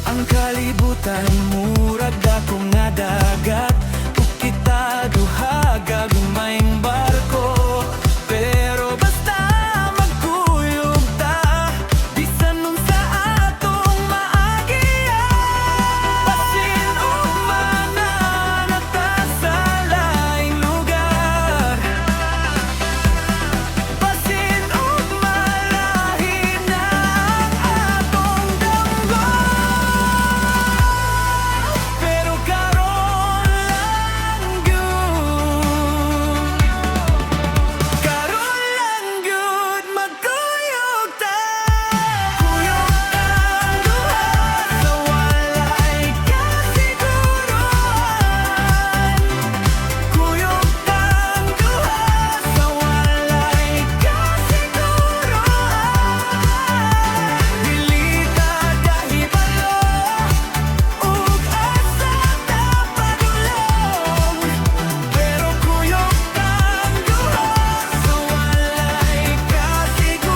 Ang kalibutan murag akong nga dagat, ug kita duha gagmayng barko. Pero basta magkuyog ta, bisan unsa atong maagiya. Basin ug mananata sa laing lugar, basin ug malahi na ang atong damgo. Pero karon lang gyud, karon lang gyud magkuyog ta. Kuyog ang duha sa walay kasiguruhan, kuyog ang duha sa walay kasiguruhan. Dili ta dahibalo ug asa ta padulong, pero kuyog ang duha sa walay kasiguruhan.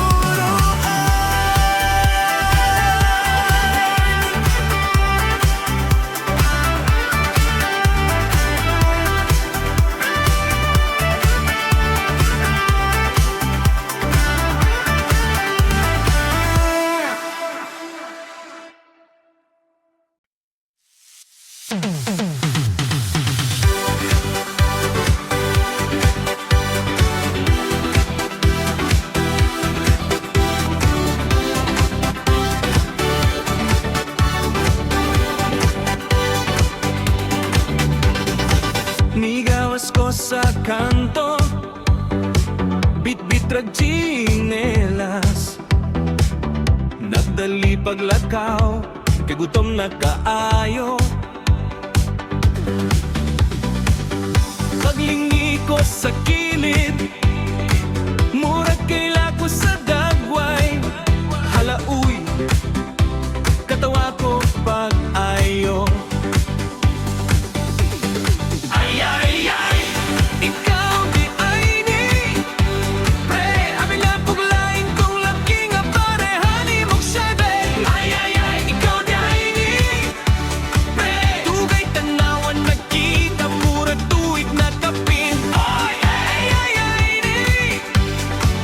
Migawas ko sa kanto, bit-bit rag tsinelas, nagdali paglakaw, kay gutom na kaayo. Paglingi ko sa kilid, murag kaila ko sa dagway. Halauy, katawa ko pag-ayo. Ikaw di ay ni pre, aming lapog lain kong laki nga parehani mong syebe. Ikaw di ay ni pre, dugay tanawan nagkita murag tuig na kapin. Ni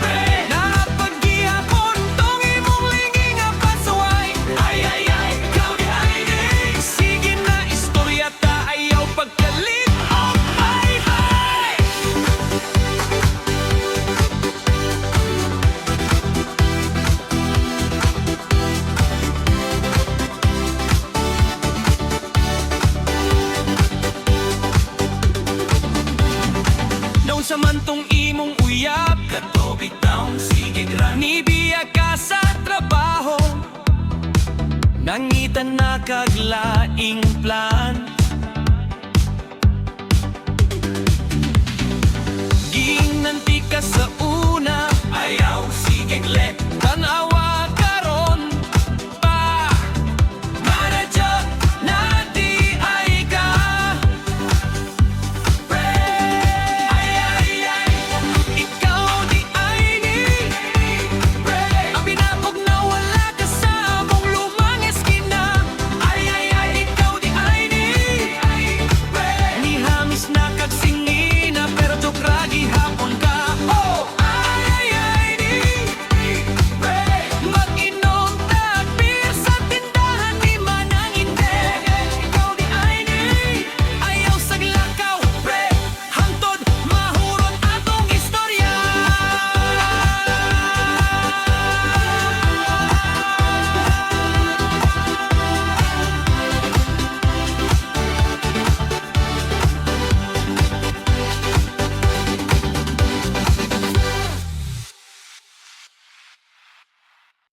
pre, napaghihapon tong imong lingi nga pasaway. Ikaw di ay ni, sige na istorya ta ayaw pagkalit. Naun sa man tong imong uyab, katobig taong sige gra. Nibiya ka sa trabaho, nangitan na kaglaing plan.